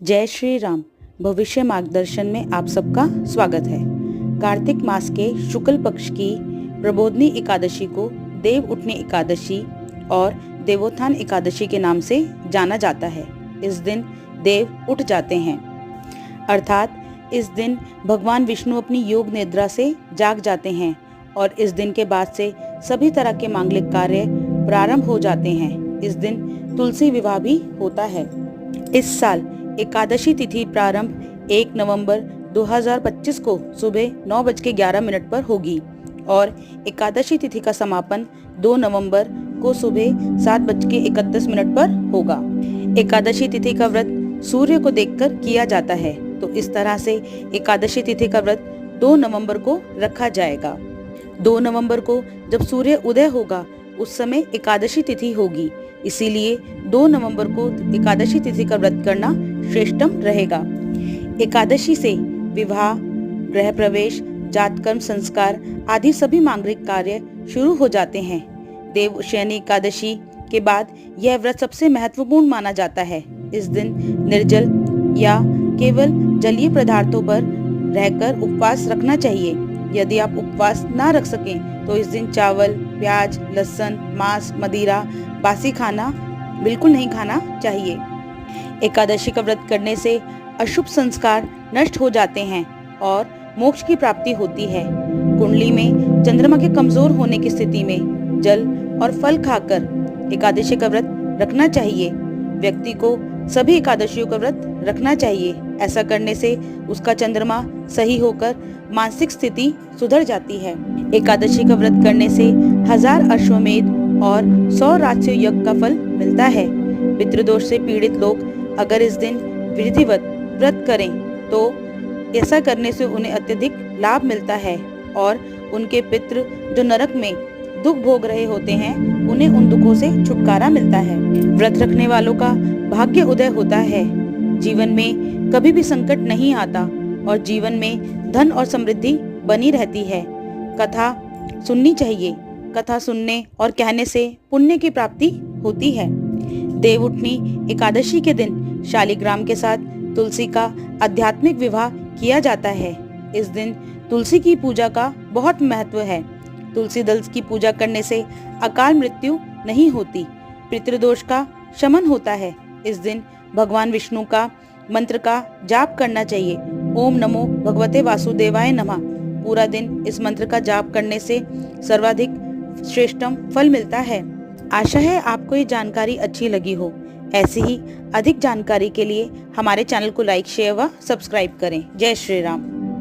जय श्री राम। भविष्य मार्गदर्शन में आप सबका स्वागत है। कार्तिक मास के शुक्ल पक्ष की प्रबोधनी एकादशी को देव उठनी एकादशी और देवोत्थान एकादशी के नाम से जाना जाता है। इस दिन देव उठ जाते हैं, अर्थात इस दिन भगवान विष्णु अपनी योग निद्रा से जाग जाते हैं और इस दिन के बाद से सभी तरह के मांगलिक कार्य प्रारंभ हो जाते हैं। इस दिन तुलसी विवाह भी होता है। इस साल एकादशी तिथि प्रारंभ 1 नवंबर 2025 को सुबह 9:11 पर होगी और एकादशी तिथि का समापन 2 नवंबर को सुबह 7:31 पर होगा। एकादशी तिथि का व्रत सूर्य को देखकर किया जाता है, तो इस तरह से एकादशी तिथि का व्रत 2 नवंबर को रखा जाएगा। 2 नवंबर को जब सूर्य उदय होगा उस समय एकादशी तिथि होगी, इसीलिए 2 नवंबर को एकादशी तिथि का व्रत करना श्रेष्ठतम रहेगा। एकादशी से विवाह, गृह प्रवेश, जातकर्म संस्कार आदि सभी मांगलिक कार्य शुरू हो जाते हैं। देवशयनी एकादशी के बाद यह व्रत सबसे महत्वपूर्ण माना जाता है। इस दिन निर्जल या केवल जलीय पदार्थों पर रहकर उपवास रखना चाहिए। यदि आप उपवास ना रख सकें तो इस दिन चावल, प्याज, लहसुन, मांस, मदिरा, बासी खाना बिल्कुल नहीं खाना चाहिए। एकादशी का व्रत करने से अशुभ संस्कार नष्ट हो जाते हैं और मोक्ष की प्राप्ति होती है। कुंडली में चंद्रमा के कमजोर होने की स्थिति में जल और फल खाकर एकादशी का व्रत रखना चाहिए। व्यक्ति को सभी एकादशियों का व्रत रखना चाहिए। ऐसा करने से उसका चंद्रमा सही होकर मानसिक स्थिति सुधर जाती है। एकादशी का व्रत करने से 1000 अश्वमेध और 100 राजस्व यज्ञ का फल मिलता है। पितृदोष से पीड़ित लोग अगर इस दिन विधिवत व्रत करें तो ऐसा करने से उन्हें अत्यधिक लाभ मिलता है और उनके पितृ जो नरक में दुख भोग रहे होते हैं उन्हें उन दुखों से छुटकारा मिलता है। व्रत रखने वालों का भाग्य उदय होता है। जीवन में कभी भी संकट नहीं आता और जीवन में धन और समृद्धि बनी रहती है। कथा सुननी चाहिए। कथा सुनने और कहने से पुण्य की प्राप्ति होती है। देवउठनी एकादशी के दिन शालिग्राम के साथ तुलसी का आध्यात्मिक विवाह किया जाता है। इस दिन तुलसी की पूजा का बहुत महत्व है। तुलसी दल की पूजा करने से अकाल मृत्यु नहीं होती, पितृदोष का शमन होता है। इस दिन भगवान विष्णु का मंत्र का जाप करना चाहिए। ओम नमो भगवते वासुदेवाय नमः। पूरा दिन इस मंत्र का जाप करने से सर्वाधिक श्रेष्ठतम फल मिलता है। आशा है आपको ये जानकारी अच्छी लगी हो। ऐसी ही अधिक जानकारी के लिए हमारे चैनल को लाइक, शेयर व सब्सक्राइब करें। जय श्री राम।